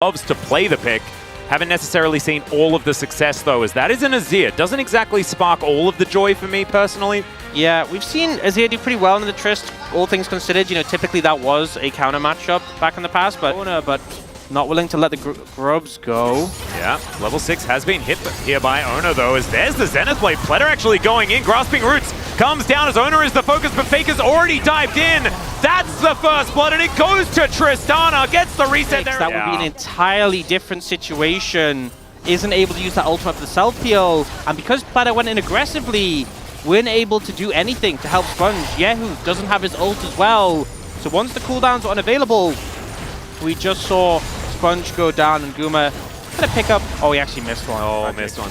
loves to play the pick. Haven't necessarily seen all of the success, though, as that is an Azir. Doesn't exactly spark all of the joy for me, personally. Yeah, we've seen Azir do pretty well in the Trist, all things considered. You know, typically that was a counter matchup back in the past, but not willing to let the grubs go. Yeah, level 6 has been hit here by Ona, though, as there's the Zenith Blade. Pletter actually going in, grasping roots, comes down as Ona is the focus, but Faker's already dived in. That's the first blood, and it goes to Tristana, gets the reset there. That would be an entirely different situation. Isn't able to use that ultimate for the self-heal, and because Pletter went in aggressively, weren't able to do anything to help Sponge. Yehu doesn't have his ult as well, so once the cooldowns are unavailable, we just saw Sponge go down and Guma gonna pick up. Oh, he actually missed one. Oh, missed one.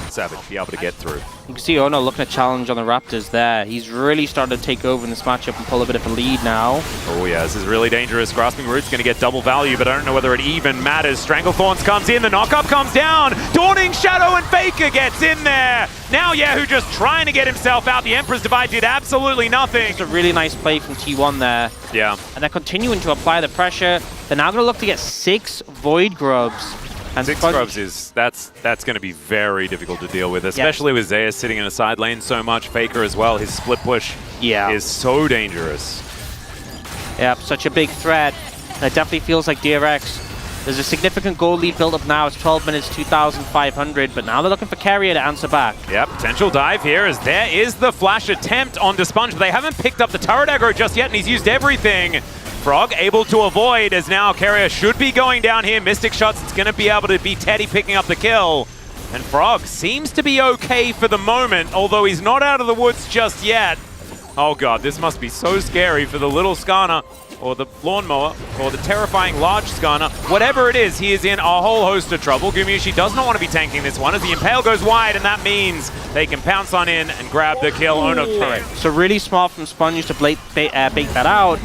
Savage, be able to get through. You can see Ono looking to challenge on the Raptors there. He's really started to take over in this matchup and pull a bit of a lead now. Oh yeah, this is really dangerous. Grasping Root's going to get double value, but I don't know whether it even matters. Stranglethorns comes in, the knockup comes down. Dawning Shadow and Faker gets in there. Now Yehu just trying to get himself out. The Emperor's Divide did absolutely nothing. It's a really nice play from T1 there. Yeah. And they're continuing to apply the pressure. They're now going to look to get 6 Void Grubs. And 6 grubs is, that's going to be very difficult to deal with, especially with Zeus sitting in a side lane so much. Faker as well, his split push is so dangerous. Yeah, such a big threat. It definitely feels like DRX. There's a significant goal lead build up now. It's 12 minutes, 2,500, but now they're looking for Carrier to answer back. Yeah, potential dive here as there is the flash attempt onto Sponge, but they haven't picked up the turret aggro just yet, and he's used everything. Frog able to avoid as now Carrier should be going down here. Mystic shots, it's going to be able to be Teddy picking up the kill. And Frog seems to be okay for the moment, although he's not out of the woods just yet. Oh god, this must be so scary for the little Skarner, or the lawnmower, or the terrifying large Skarner. Whatever it is, he is in a whole host of trouble. Gumayusi does not want to be tanking this one as the Impale goes wide, and that means they can pounce on in and grab the kill. Ono correct. So really smart from Sponge to bait that out.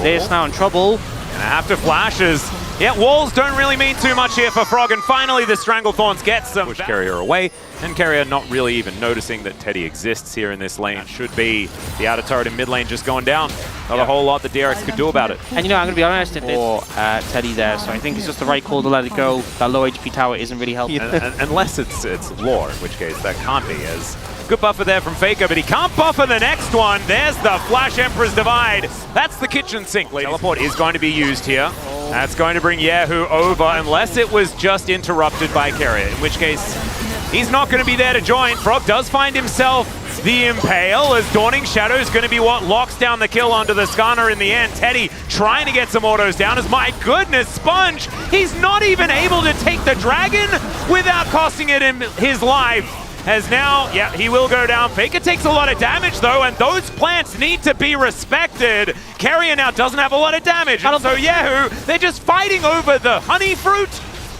They're now in trouble. And after flashes, yeah, walls don't really mean too much here for Frog, and finally the Stranglethorns gets some push Carrier away, and Carrier not really even noticing that Teddy exists here in this lane. Should be the outer turret in mid lane just going down. Not a whole lot that DRX could do about it. And you know, I'm going to be honest, if it's Teddy there, so I think it's just the right call to let it go. That low HP tower isn't really helping. Unless it's lore, in which case that can't be as good buffer there from Faker, but he can't buffer the next one. There's the Flash Emperor's Divide. That's the kitchen sink. Teleport is going to be used here. That's going to bring Yehu over, unless it was just interrupted by Carrier, in which case he's not going to be there to join. Frog does find himself the Impale, as Dawning Shadow is going to be what locks down the kill onto the Skarner in the end. Teddy trying to get some autos down as, my goodness, Sponge, he's not even able to take the dragon without costing it his life. As now, yeah, he will go down. Faker takes a lot of damage, though, and those plants need to be respected. Carrier now doesn't have a lot of damage, and so Yehu, they're just fighting over the honey fruit.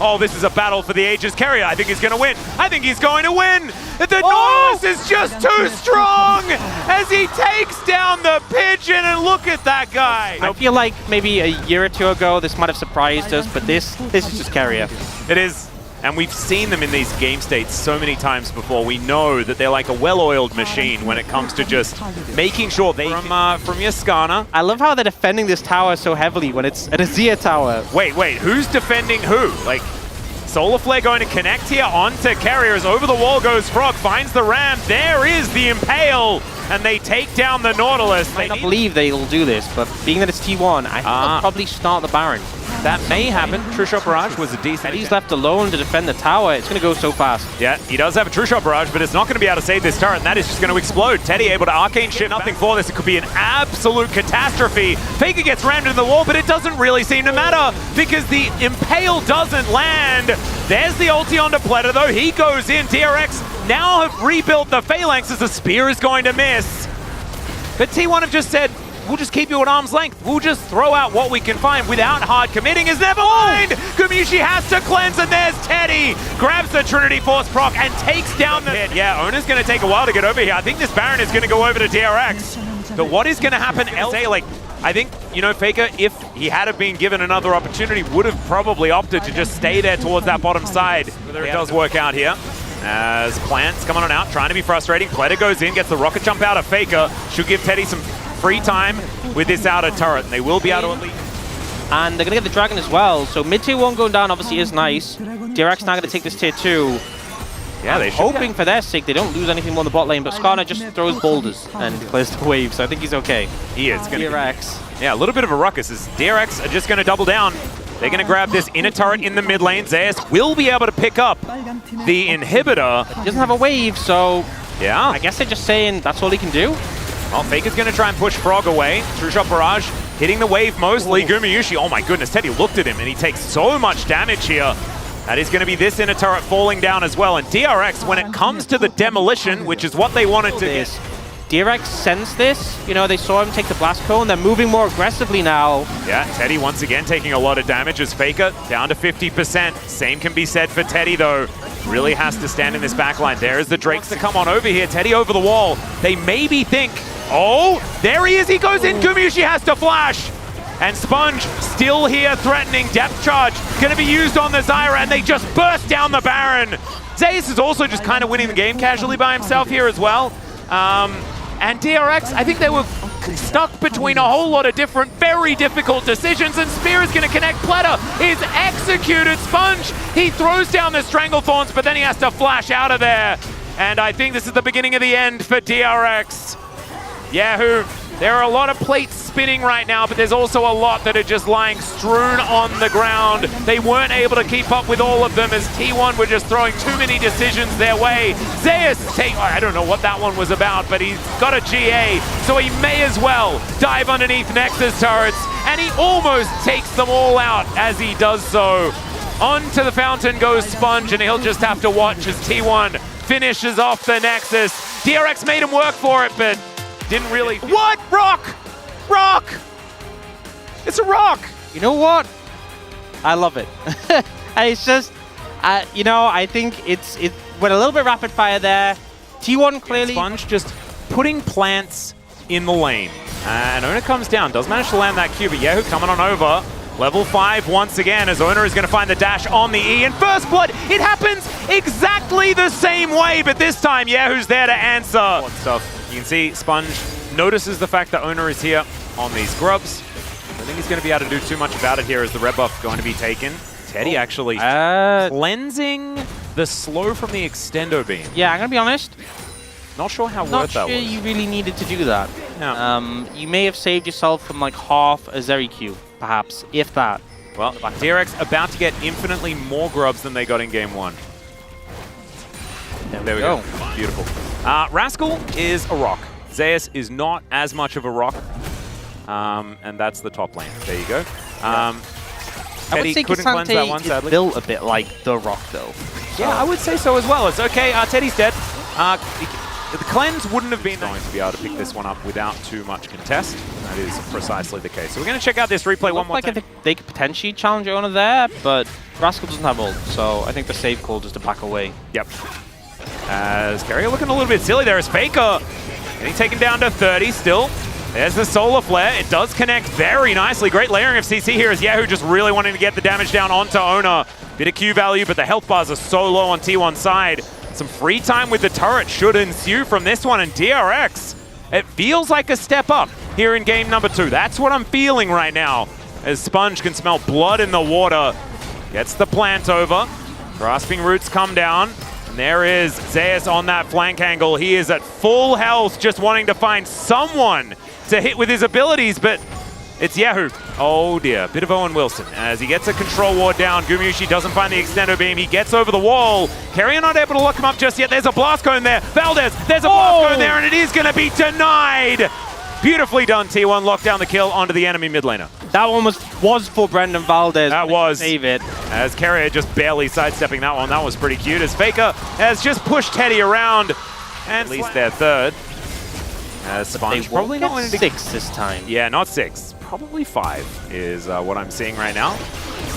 Oh, this is a battle for the ages. Carrier, I think he's going to win. I think he's going to win. The Nautilus is just too strong as he takes down the pigeon, and look at that guy. I feel like maybe a year or two ago, this might have surprised us, but this is just Carrier. It is. And we've seen them in these game states so many times before. We know that they're like a well-oiled machine when it comes to just making sure they from your Skarner. I love how they're defending this tower so heavily when it's an Azir tower. Wait, who's defending who? Like, Solar Flare going to connect here onto Carriers. Over the wall goes Frog, finds the Ram. There is the Impale, and they take down the Nautilus. I don't believe they'll do this, but being that it's T1, I think they'll probably start the Baron. That may happen. True Shot Barrage was a decent. And he's left alone to defend the tower. It's going to go so fast. Yeah, he does have a True Shot Barrage, but it's not going to be able to save this turret, and that is just going to explode. Teddy able to arcane shit, nothing for this. It could be an absolute catastrophe. Faker gets rammed into the wall, but it doesn't really seem to matter because the Impale doesn't land. There's the ulti onto Pletter, though. He goes in. DRX now have rebuilt the Phalanx as the spear is going to miss. But T1 have just said, we'll just keep you at arm's length. We'll just throw out what we can find without hard committing. Is never mind. Gumayusi has to cleanse, and there's Teddy. Grabs the Trinity Force proc and takes down the pit. Yeah, Ona's going to take a while to get over here. I think this Baron is going to go over to DRX. But what is going to happen? Like, I think, you know, Faker, if he had been given another opportunity, would have probably opted to just stay there towards that bottom side. Whether it does work out here. As Plants coming on out, trying to be frustrating. Pletter goes in, gets the rocket jump out of Faker. Should give Teddy some free time with this outer turret, and they will be able to at least And they're going to get the Dragon as well. So mid tier 1 going down obviously is nice. DRX now going to take this tier 2. Yeah, they hoping for their sake they don't lose anything more in the bot lane, but Skarner just throws boulders and clears the wave, so I think he's okay. He is. DRX. Yeah, a little bit of a ruckus as DRX are just going to double down. They're going to grab this inner turret in the mid lane. Zeus will be able to pick up the inhibitor. He doesn't have a wave, so yeah, I guess they're just saying that's all he can do. Well, Faker's going to try and push Frog away. True Shot Barrage hitting the wave mostly. Gumayushi, oh my goodness, Teddy looked at him and he takes so much damage here. That is going to be this inner turret falling down as well. And DRX, when it comes to the demolition, which is what they wanted to get. DRX sensed this. You know, they saw him take the blast cone. They're moving more aggressively now. Yeah, Teddy once again taking a lot of damage as Faker down to 50%. Same can be said for Teddy, though. Really has to stand in this backline. There is the Drakes to come on over here. Teddy over the wall. They maybe think, oh, there he is. He goes in. Gumayushi has to flash. And Sponge still here threatening. Depth charge going to be used on the Zyra, and they just burst down the Baron. Zeus is also just kind of winning the game casually by himself here as well. And DRX, I think they were stuck between a whole lot of different, very difficult decisions, and Spear is going to connect. Pleta is executed. Sponge, he throws down the Stranglethorns, but then he has to flash out of there. And I think this is the beginning of the end for DRX. Yahoo! There are a lot of plates spinning right now, but there's also a lot that are just lying strewn on the ground. They weren't able to keep up with all of them as T1 were just throwing too many decisions their way. Zeus, I don't know what that one was about, but he's got a GA, so he may as well dive underneath Nexus turrets, and he almost takes them all out as he does so. Onto the fountain goes Sponge, and he'll just have to watch as T1 finishes off the Nexus. DRX made him work for it, but didn't really. What? Rock! Rock! It's a rock! You know what? I love it. It's just, you know, I think it went a little bit rapid fire there. T1 clearly. Sponge just putting plants in the lane. And Ona comes down, does manage to land that Q, but Yahoo coming on over. Level 5 once again as Ona is going to find the dash on the E. And First Blood, it happens exactly the same way, but this time Yahoo's there to answer. Stuff. You can see Sponge notices the fact that Ona is here on these grubs. I think he's going to be able to do too much about it here as the red buff going to be taken. Teddy actually cleansing the slow from the extendo beam. Yeah, I'm going to be honest. Not sure how worth that was. Not sure you really needed to do that. No. You may have saved yourself from like half a Zeri Q, perhaps, if that. Well, DRX about to get infinitely more grubs than they got in game 1. There we go. Beautiful. Rascal is a rock. Zeus is not as much of a rock. And that's the top lane. There you go. I would say couldn't cleanse that one, sadly. Built a bit like the rock, though. Yeah, I would say so as well. It's okay. Teddy's dead. The cleanse wouldn't have been going to be able to pick this one up without too much contest. That is precisely the case. So we're going to check out this replay one more time. They could potentially challenge Ona there, but Rascal doesn't have ult, so I think the safe call is to back away. Yep. As Carrier looking a little bit silly there as Faker. Getting taken down to 30 still. There's the Solar Flare. It does connect very nicely. Great layering of CC here as Yahoo just really wanting to get the damage down onto Ona. Bit of Q value, but the health bars are so low on T1's side. Some free time with the turret should ensue from this one, and DRX, it feels like a step up here in game number 2. That's what I'm feeling right now, as Sponge can smell blood in the water. Gets the plant over. Grasping Roots come down. And there is Zeus on that flank angle. He is at full health, just wanting to find someone to hit with his abilities, but it's Yahoo. Oh dear, bit of Owen Wilson as he gets a control ward down. Gumayushi doesn't find the extendo beam. He gets over the wall. Carrier not able to lock him up just yet. There's a blast cone there. Valdez, there's a blast cone there, and it is going to be denied. Beautifully done, T1. Lock down the kill onto the enemy mid laner. That one was for Brendan Valdez. That was. Save it. As Carrier just barely sidestepping that one. That was pretty cute. As Faker has just pushed Teddy around. And at least their third. As Sponge probably not winning 6 this time. Yeah, not 6. Probably 5 is what I'm seeing right now.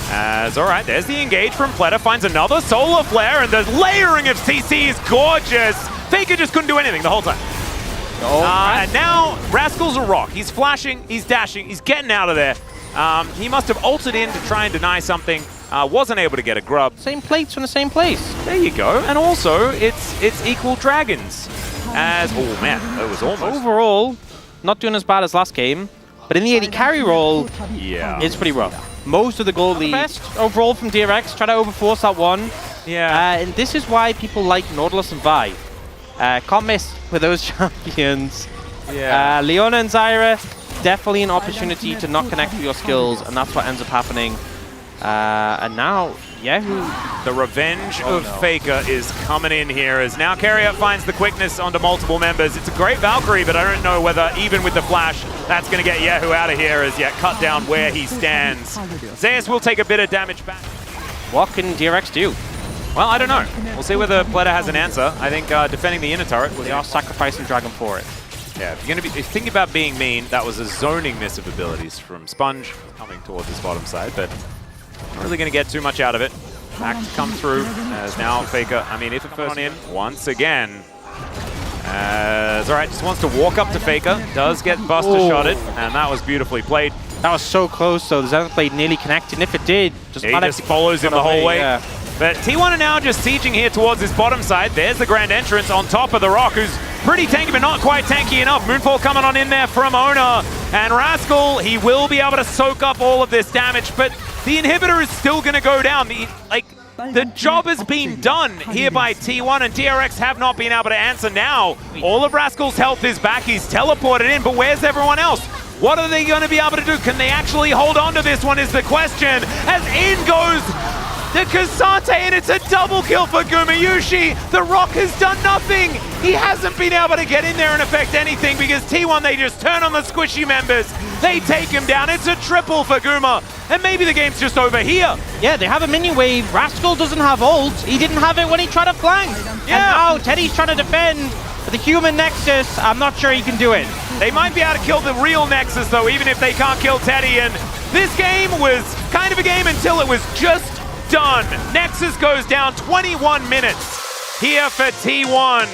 As, all right, there's the engage from Pleta. Finds another Solar Flare, and the layering of CC is gorgeous. Faker just couldn't do anything the whole time. And now Rascal's a rock. He's flashing, he's dashing, he's getting out of there. He must have ulted in to try and deny something. Wasn't able to get a grub. Same plates from the same place. There you go. And also, it's equal dragons. As, oh man, that was almost. Overall, not doing as bad as last game, but in the AD carry role, yeah, it's pretty rough. most of the goal lead. Best overall from DRX, try to overforce that one. Yeah. And this is why people like Nautilus and Vi. Can't miss with those champions. Yeah. Leona and Zyra, definitely an opportunity to not connect with your skills, and that's what ends up happening. And now, Yehu. The revenge of Faker is coming in here as now Keria finds the quickness onto multiple members. It's a great Valkyrie, but I don't know whether even with the flash, that's going to get Yehu out of here as yet cut down where he stands. Zeus will take a bit of damage back. What can DRX do? Well, I don't know. We'll see whether Pleta has an answer. I think defending the inner turret. They are sacrificing Dragon for it. Yeah, if you're going to be thinking about being mean, that was a zoning miss of abilities from Sponge coming towards his bottom side, but not really going to get too much out of it. Back to come through as now Faker, I mean, if it first in once again. It's all right, just wants to walk up to Faker, does get Buster shotted, and that was beautifully played. That was so close, so the Zenith Blade nearly connected, and if it did, He just follows him the whole way. Yeah. But T1 are now just sieging here towards his bottom side. There's the Grand Entrance on top of the rock, who's pretty tanky, but not quite tanky enough. Moonfall coming on in there from Owner. And Rascal, he will be able to soak up all of this damage, but the inhibitor is still going to go down. The job has been done here by T1, and DRX have not been able to answer now. All of Rascal's health is back. He's teleported in, but where's everyone else? What are they going to be able to do? Can they actually hold on to this one is the question. As in goes the Kazante, and it's a double kill for Gumayushi. The Rock has done nothing. He hasn't been able to get in there and affect anything because T1, they just turn on the squishy members. They take him down. It's a triple for Guma. And maybe the game's just over here. Yeah, they have a minion wave. Rascal doesn't have ult. He didn't have it when he tried to flank. Yeah. And now Teddy's trying to defend. But the human Nexus, I'm not sure he can do it. They might be able to kill the real Nexus, though, even if they can't kill Teddy. And this game was kind of a game until it was just done. Nexus goes down 21 minutes here for T1.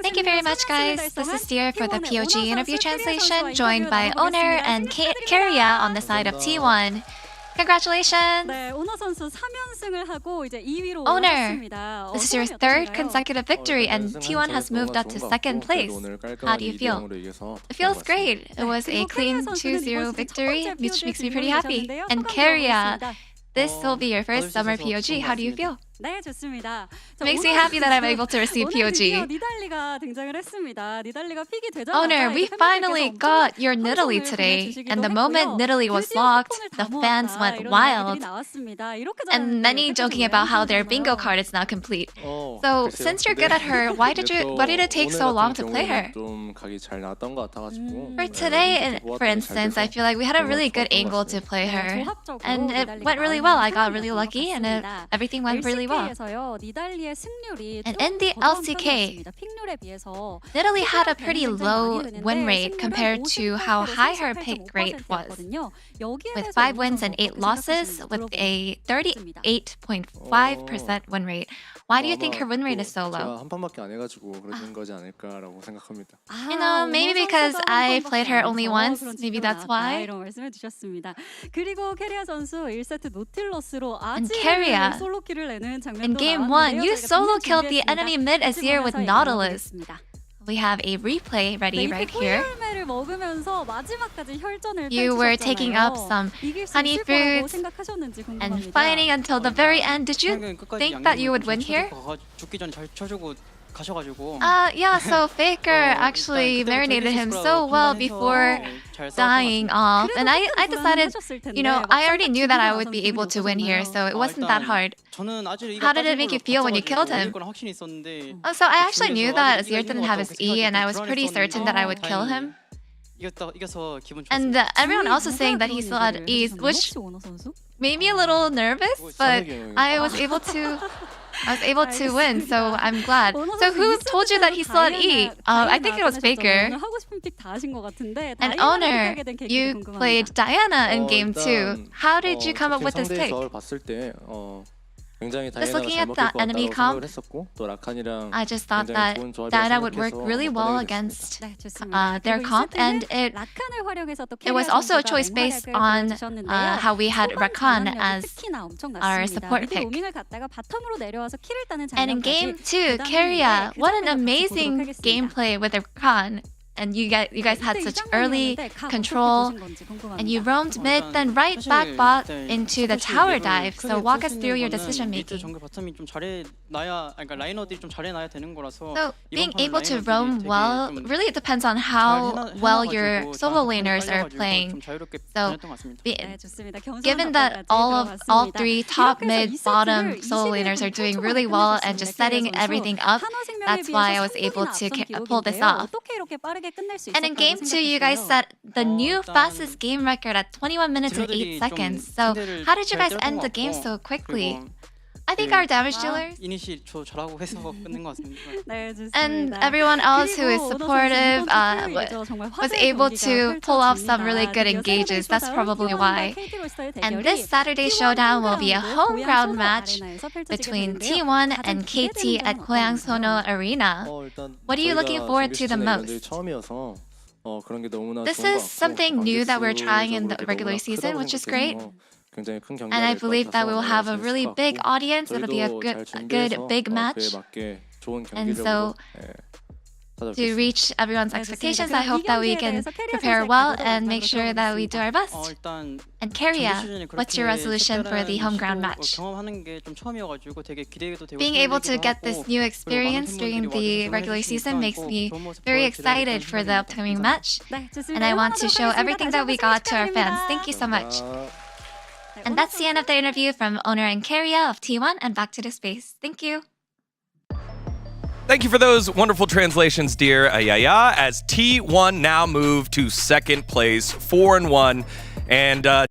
Thank you very much, guys. This is Dear for the POG interview translation, joined by Owner and Keria on the side of T1. Congratulations! Owner, this is your third consecutive victory and T1 has moved up to second place. How do you feel? It feels great. It was a clean 2-0 victory, which makes me pretty happy. And Keria, this will be your first summer POG. How do you feel? It makes me happy that I'm able to receive POG. Owner, we finally got your Nidalee today, and the moment Nidalee was locked, the fans went wild. And many joking about how their bingo card is now complete. So, since you're good at her, why did it take so long to play her? For today, for instance, I feel like we had a really good angle to play her, and it went really well. I got really lucky, and everything went really well. And in the LCK, Nidalee had a pretty low win rate compared to how high her pick rate was. With 5 wins and 8 losses, with a 38.5% win rate. Why do you think her win rate is so low? You know, maybe because I played her only once. Maybe that's why. And Keria, in game 1, you solo killed the enemy mid Azir with Nautilus. We have a replay ready right here. You were taking up some honey fruits and fighting until the very end. Did you think that you would win here? Yeah, so Faker actually marinated him so well before dying off. And I decided, you know, I already knew that I would be able to win here, so it wasn't that hard. How did it make you feel when you killed him? Oh, so I actually knew that Azir didn't have his E, and I was pretty certain that I would kill him. And everyone else was saying that he still had E, which made me a little nervous, but I was able to win, so I'm glad. So who told you that he still had E? I think it was Faker. And Owner, you played Diana in game 2. How did you come up with this pick? Just looking at the enemy comp, I just thought that Diana would work really well against their comp, and it was also a choice based on how we had Rakan as our support pick. And in game 2, Keria, what an amazing gameplay with Rakan. and you guys had such early control, and you roamed mid, then right back bot into the tower dive. So walk us through your decision making. So being able to roam well really depends on how well your solo laners are playing. So given that all three top, mid, bottom solo laners are doing really well and just setting everything up, that's why I was able to pull this off. And in game 2, you guys set the new fastest game record at 21 minutes and 8 seconds. So how did you guys end the game so quickly? I think our damage dealers and everyone else who is supportive was able to pull off some really good engages. That's probably why. And this Saturday showdown will be a home ground match between T1 and KT at Goyang Sono Arena. What are you looking forward to the most? This is something new that we're trying in the regular season, which is great. And I believe that we will have a really big audience. It'll be a good big match. And so to reach everyone's expectations, I hope that we can prepare well and make sure that we do our best. And Keria, what's your resolution for the home ground match? Being able to get this new experience during the regular season makes me very excited for the upcoming match. And I want to show everything that we got to our fans. Thank you so much. And that's the end of the interview from owner and Keria of T1, and back to the space. Thank you. Thank you for those wonderful translations, dear Ayaya, as T1 now move to second place, 4-1. And